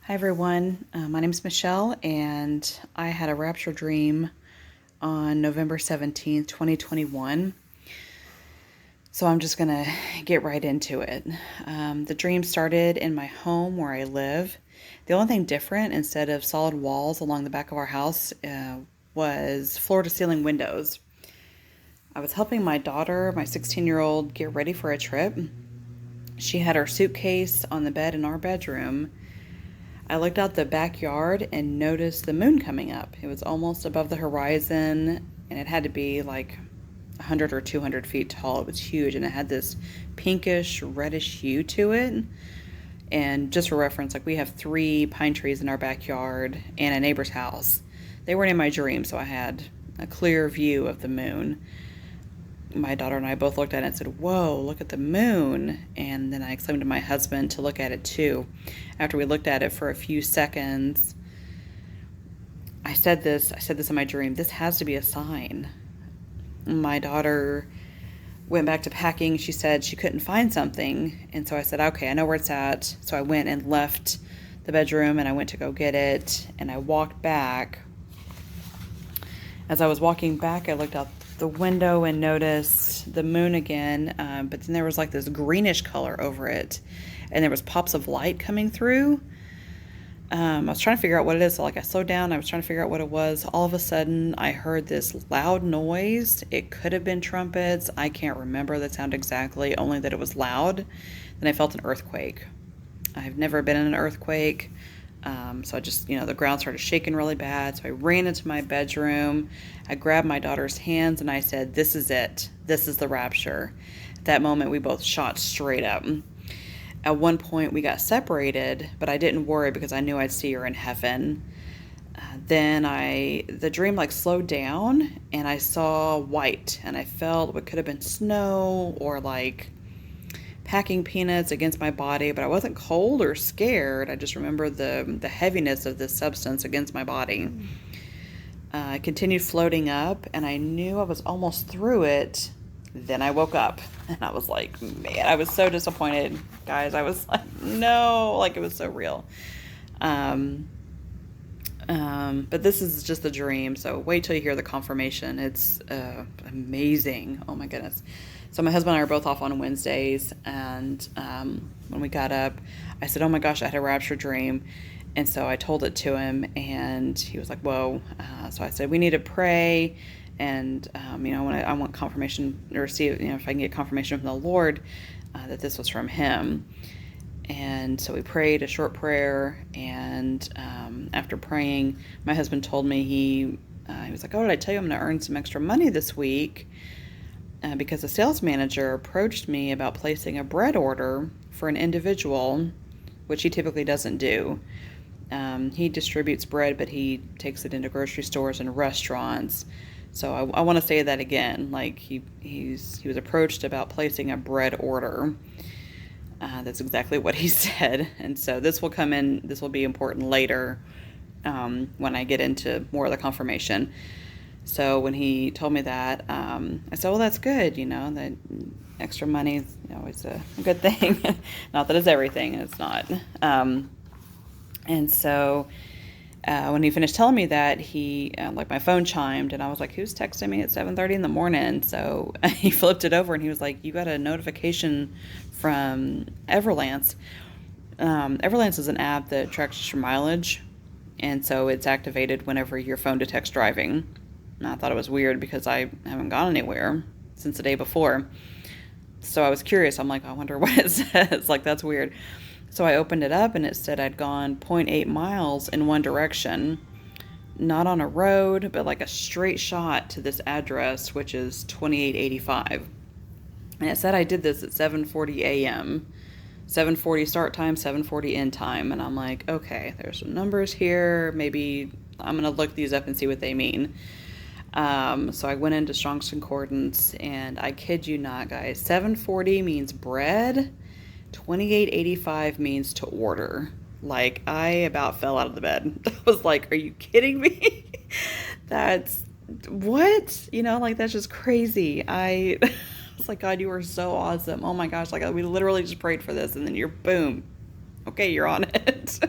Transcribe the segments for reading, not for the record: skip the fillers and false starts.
Hi everyone, my name is Michelle, and I had a rapture dream on November 17th, 2021. So I'm just gonna get right into it. The dream started in my home where I live. The only thing different, instead of solid walls along the back of our house, was floor to ceiling windows. I was helping my daughter, my 16-year-old, get ready for a trip. She had her suitcase on the bed in our bedroom. I looked out the backyard and noticed the moon coming up. It was almost above the horizon, and it had to be like 100 or 200 feet tall. It was huge, and it had this pinkish, reddish hue to it. And just for reference, like, we have 3 pine trees in our backyard and a neighbor's house. They weren't in my dream, so I had a clear view of the moon. My daughter and I both looked at it and said, "Whoa, look at the moon." And then I exclaimed to my husband to look at it too. After we looked at it for a few seconds, I said this in my dream: "This has to be a sign." My daughter went back to packing. She said she couldn't find something. And so I said, "Okay, I know where it's at." So I went and left the bedroom and I went to go get it. And I walked back. As I was walking back, I looked out the window and noticed the moon again, but then there was like this greenish color over it, and there was pops of light coming through. I was trying to figure out what it is, so like I slowed down. I was trying to figure out what it was. All of a sudden, I heard this loud noise. It could have been trumpets. I can't remember the sound exactly, only that it was loud. Then I felt an earthquake. I've never been in an earthquake. So I just, the ground started shaking really bad. So I ran into my bedroom. I grabbed my daughter's hands and I said, "This is it. This is the rapture." At that moment, we both shot straight up. At one point, we got separated, but I didn't worry because I knew I'd see her in heaven. Then the dream like slowed down and I saw white, and I felt what could have been snow or like packing peanuts against my body, but I wasn't cold or scared. I just remember the heaviness of this substance against my body. I continued floating up, and I knew I was almost through it. Then I woke up, and I was like, man, I was so disappointed, guys. I was like, no, like, it was so real. But this is just a dream, so wait till you hear the confirmation. It's amazing. Oh my goodness. So my husband and I are both off on Wednesdays, and when we got up, I said, "Oh my gosh, I had a rapture dream." And so I told it to him, and he was like, "Whoa." So I said, "We need to pray, and I want confirmation, or see if I can get confirmation from the Lord that this was from him." And so we prayed a short prayer, and after praying, my husband told me he was like, "Oh, did I tell you I'm going to earn some extra money this week?" Because a sales manager approached me about placing a bread order for an individual, which he typically doesn't do. He distributes bread, but he takes it into grocery stores and restaurants. So I want to say that again. Like, he was approached about placing a bread order. That's exactly what he said. And so this will be important later, when I get into more of the confirmation. So when he told me that, I said, "Well, that's good, that extra money is always a good thing." Not that it's everything, it's not. And so when he finished telling me that, he, like, my phone chimed, and I was like, "Who's texting me at 7:30 in the morning?" So he flipped it over, and he was like, "You got a notification from Everlance." Everlance is an app that tracks your mileage, and so it's activated whenever your phone detects driving. And I thought it was weird because I haven't gone anywhere since the day before. So I was curious. I'm like, I wonder what it says. Like, that's weird. So I opened it up, and it said I'd gone 0.8 miles in one direction, not on a road, but like a straight shot to this address, which is 2885. And it said I did this at 7:40 a.m. 7:40 start time, 7:40 end time. And I'm like, okay, there's some numbers here. Maybe I'm going to look these up and see what they mean. So I went into Strong's Concordance, and I kid you not, guys, 7:40 means bread, 2885 means to order. Like, I about fell out of the bed. I was like, are you kidding me? That's what? Like, that's just crazy. I was like, God, you are so awesome. Oh my gosh, like, we literally just prayed for this, and then you're boom. Okay, you're on it.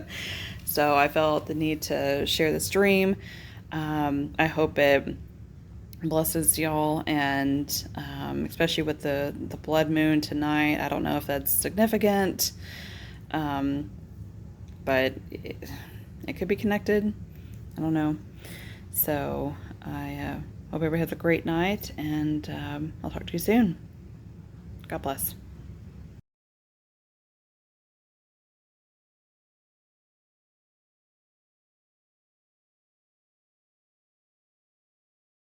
So I felt the need to share this dream. I hope it blesses y'all, and especially with the blood moon tonight. I don't know if that's significant, um, but it could be connected. I don't know. So I hope everybody has a great night, and I'll talk to you soon. God bless.